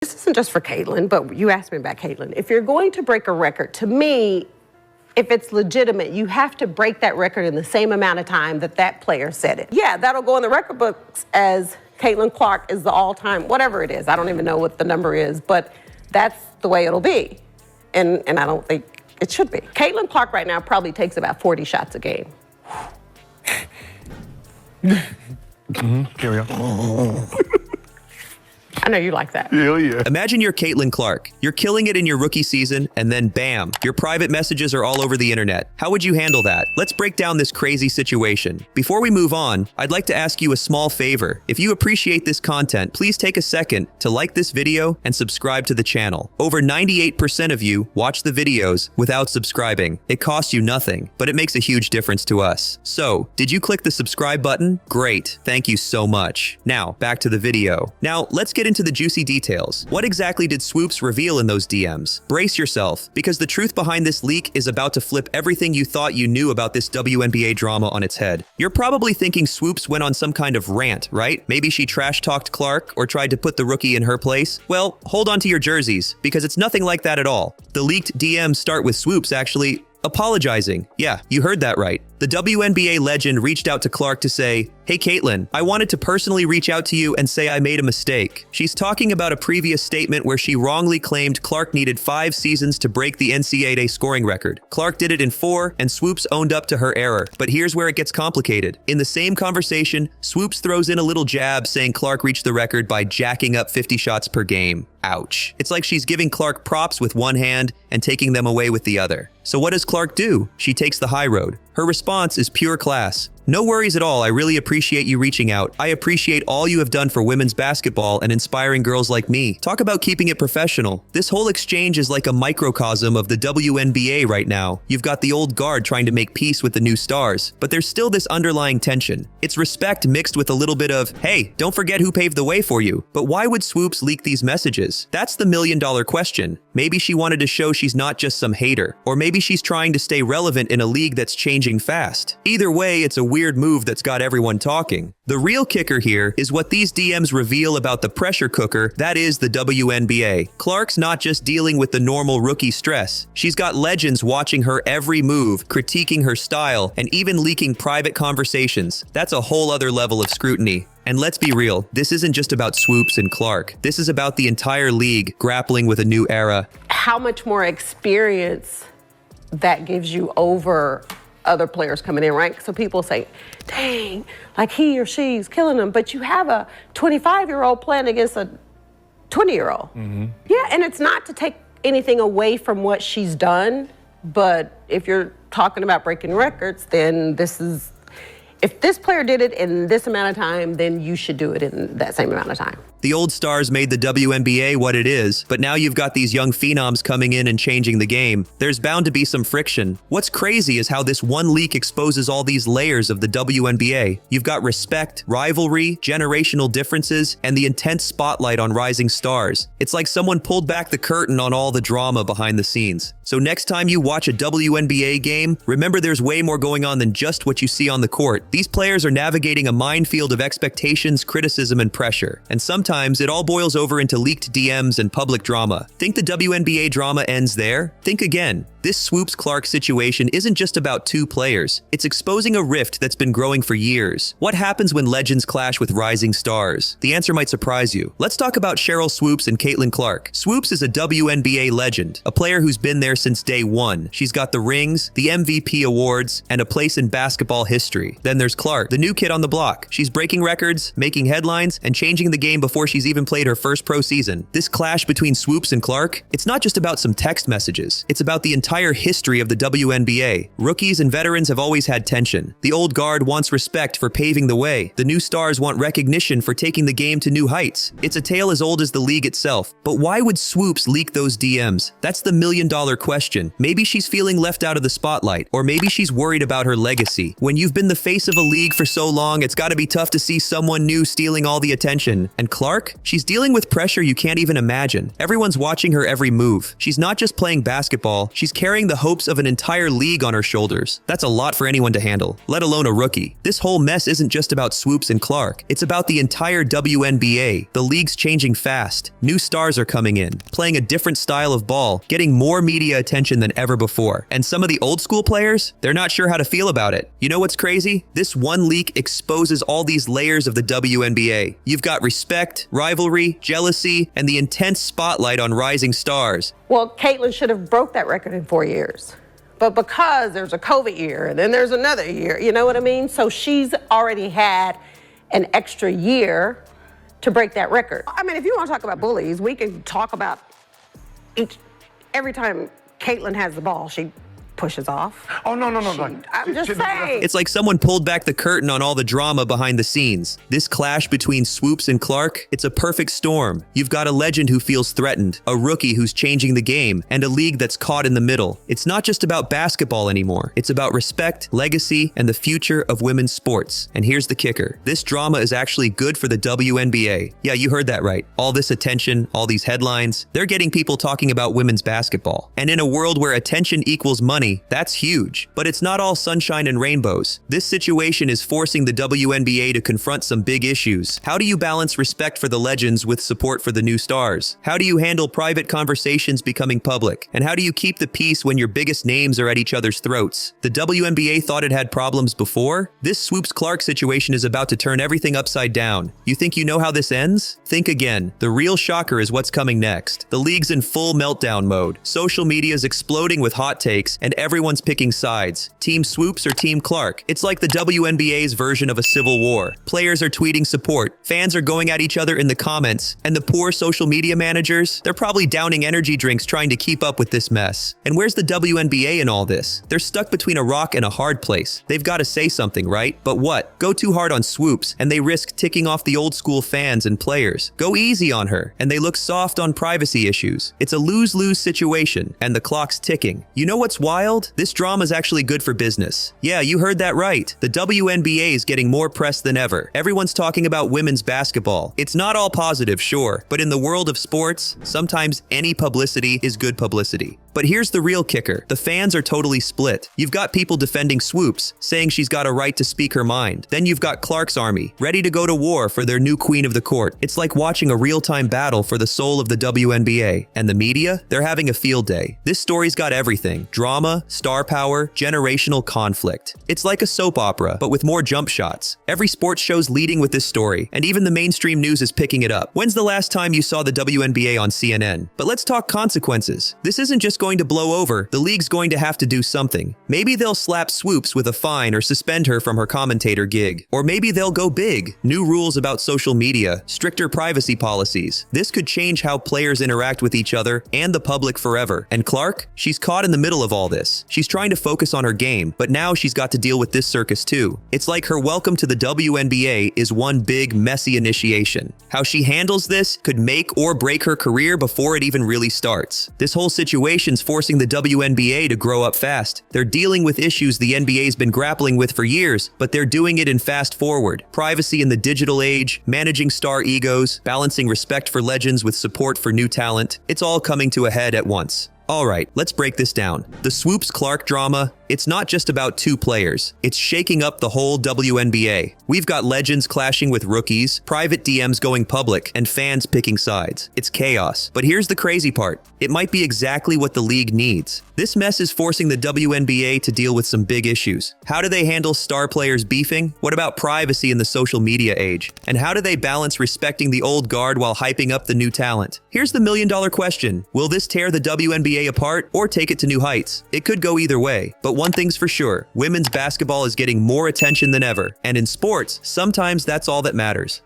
This isn't just for Caitlin, but you asked me about Caitlin. If you're going to break a record, to me, if it's legitimate, you have to break that record in the same amount of time that that player set it. Yeah, that'll go in the record books as Caitlin Clark is the all-time, whatever it is. I don't even know what the number is, but that's the way it'll be. And I don't think it should be. Caitlin Clark right now probably takes about 40 shots a game. Here we go. I know you like that. Hell yeah. Imagine you're Caitlin Clark. You're killing it in your rookie season, and then bam, your private messages are all over the internet. How would you handle that? Let's break down this crazy situation. Before we move on, I'd like to ask you a small favor. If you appreciate this content, please take a second to like this video and subscribe to the channel. Over 98% of you watch the videos without subscribing. It costs you nothing, but it makes a huge difference to us. So, did you click the subscribe button? Great. Thank you so much. Now, back to the video. Now, let's get into the juicy details. What exactly did Swoopes reveal in those DMs? Brace yourself, because the truth behind this leak is about to flip everything you thought you knew about this WNBA drama on its head. You're probably thinking Swoopes went on some kind of rant, right? Maybe she trash-talked Clark or tried to put the rookie in her place? Well, hold on to your jerseys, because it's nothing like that at all. The leaked DMs start with Swoopes actually apologizing. Yeah, you heard that right. The WNBA legend reached out to Clark to say, "Hey Caitlin, I wanted to personally reach out to you and say I made a mistake." She's talking about a previous statement where she wrongly claimed Clark needed 5 seasons to break the NCAA scoring record. Clark did it in 4, and Swoopes owned up to her error. But here's where it gets complicated. In the same conversation, Swoopes throws in a little jab saying Clark reached the record by jacking up 50 shots per game. Ouch. It's like she's giving Clark props with one hand and taking them away with the other. So what does Clark do? She takes the high road. Her response is pure class. "No worries at all. I really appreciate you reaching out. I appreciate all you have done for women's basketball and inspiring girls like me." Talk about keeping it professional. This whole exchange is like a microcosm of the WNBA right now. You've got the old guard trying to make peace with the new stars, but there's still this underlying tension. It's respect mixed with a little bit of, hey, don't forget who paved the way for you. But why would Swoopes leak these messages? That's the million-dollar question. Maybe she wanted to show she's not just some hater, or maybe she's trying to stay relevant in a league that's changing fast. Either way, it's a weird move that's got everyone talking. The real kicker here is what these DMs reveal about the pressure cooker that is the WNBA. Clark's not just dealing with the normal rookie stress. She's got legends watching her every move, critiquing her style, and even leaking private conversations. That's a whole other level of scrutiny. And let's be real, this isn't just about Swoopes and Clark. This is about the entire league grappling with a new era. How much more experience that gives you over other players coming in, right? So people say, dang, like he or she's killing them, but you have a 25-year-old playing against a 20-year-old. Yeah, and it's not to take anything away from what she's done, but if you're talking about breaking records, then if this player did it in this amount of time, then you should do it in that same amount of time. The old stars made the WNBA what it is, but now you've got these young phenoms coming in and changing the game. There's bound to be some friction. What's crazy is how this one leak exposes all these layers of the WNBA. You've got respect, rivalry, generational differences, and the intense spotlight on rising stars. It's like someone pulled back the curtain on all the drama behind the scenes. So next time you watch a WNBA game, remember there's way more going on than just what you see on the court. These players are navigating a minefield of expectations, criticism, and pressure. And sometimes it all boils over into leaked DMs and public drama. Think the WNBA drama ends there? Think again. This Swoopes-Clark situation isn't just about 2 players. It's exposing a rift that's been growing for years. What happens when legends clash with rising stars? The answer might surprise you. Let's talk about Sheryl Swoopes and Caitlin Clark. Swoopes is a WNBA legend, a player who's been there since day one. She's got the rings, the MVP awards, and a place in basketball history. Then there's Clark, the new kid on the block. She's breaking records, making headlines, and changing the game before she's even played her first pro season. This clash between Swoopes and Clark, it's not just about some text messages. It's about the entire history of the WNBA. Rookies and veterans have always had tension. The old guard wants respect for paving the way. The new stars want recognition for taking the game to new heights. It's a tale as old as the league itself. But why would Swoopes leak those DMs? That's the million-dollar question. Maybe she's feeling left out of the spotlight, or maybe she's worried about her legacy. When you've been the face of a league for so long, it's gotta be tough to see someone new stealing all the attention. And Clark? She's dealing with pressure you can't even imagine. Everyone's watching her every move. She's not just playing basketball, she's carrying the hopes of an entire league on her shoulders. That's a lot for anyone to handle, let alone a rookie. This whole mess isn't just about Swoopes and Clark. It's about the entire WNBA. The league's changing fast. New stars are coming in, playing a different style of ball, getting more media attention than ever before. And some of the old school players, they're not sure how to feel about it. You know what's crazy? This one leak exposes all these layers of the WNBA. You've got respect, rivalry, jealousy, and the intense spotlight on rising stars. Well, Caitlin should have broke that record in 4 years. But because there's a COVID year and then there's another year, you know what I mean? So she's already had an extra year to break that record. I mean, if you want to talk about bullies, we can talk about every time Caitlin has the ball, she pushes off. Oh, no. I'm just saying. It's like someone pulled back the curtain on all the drama behind the scenes. This clash between Swoopes and Clark, it's a perfect storm. You've got a legend who feels threatened, a rookie who's changing the game, and a league that's caught in the middle. It's not just about basketball anymore. It's about respect, legacy, and the future of women's sports. And here's the kicker. This drama is actually good for the WNBA. Yeah, you heard that right. All this attention, all these headlines, they're getting people talking about women's basketball. And in a world where attention equals money, that's huge. But it's not all sunshine and rainbows. This situation is forcing the WNBA to confront some big issues. How do you balance respect for the legends with support for the new stars? How do you handle private conversations becoming public? And how do you keep the peace when your biggest names are at each other's throats? The WNBA thought it had problems before. This Swoopes-Clark situation is about to turn everything upside down. You think you know how this ends? Think again. The real shocker is what's coming next. The league's in full meltdown mode. Social media is exploding with hot takes, and everyone's picking sides. Team Swoopes or Team Clark? It's like the WNBA's version of a civil war. Players are tweeting support, fans are going at each other in the comments, and the poor social media managers, they're probably downing energy drinks trying to keep up with this mess. And where's the WNBA in all this? They're stuck between a rock and a hard place. They've got to say something, right? But what? Go too hard on Swoopes, and they risk ticking off the old school fans and players. Go easy on her, and they look soft on privacy issues. It's a lose-lose situation, and the clock's ticking. You know what's wild? This drama is actually good for business. Yeah, you heard that right. The WNBA is getting more press than ever. Everyone's talking about women's basketball. It's not all positive, sure, but in the world of sports, sometimes any publicity is good publicity. But here's the real kicker. The fans are totally split. You've got people defending Swoopes, saying she's got a right to speak her mind. Then you've got Clark's army, ready to go to war for their new queen of the court. It's like watching a real-time battle for the soul of the WNBA. And the media? They're having a field day. This story's got everything. Drama, star power, generational conflict. It's like a soap opera, but with more jump shots. Every sports show's leading with this story, and even the mainstream news is picking it up. When's the last time you saw the WNBA on CNN? But let's talk consequences. This isn't just going to blow over. The league's going to have to do something. Maybe they'll slap Swoopes with a fine or suspend her from her commentator gig. Or maybe they'll go big. New rules about social media, stricter privacy policies. This could change how players interact with each other and the public forever. And Clark? She's caught in the middle of all this. She's trying to focus on her game, but now she's got to deal with this circus too. It's like her welcome to the WNBA is one big, messy initiation. How she handles this could make or break her career before it even really starts. This whole situation's forcing the WNBA to grow up fast. They're dealing with issues the NBA's been grappling with for years, but they're doing it in fast forward. Privacy in the digital age, managing star egos, balancing respect for legends with support for new talent. It's all coming to a head at once. All right, let's break this down. The Swoopes-Clark drama, it's not just about two players. It's shaking up the whole WNBA. We've got legends clashing with rookies, private DMs going public, and fans picking sides. It's chaos. But here's the crazy part. It might be exactly what the league needs. This mess is forcing the WNBA to deal with some big issues. How do they handle star players beefing? What about privacy in the social media age? And how do they balance respecting the old guard while hyping up the new talent? Here's the million-dollar question. Will this tear the WNBA apart or take it to new heights? It could go either way, but one thing's for sure, women's basketball is getting more attention than ever, and in sports, sometimes that's all that matters.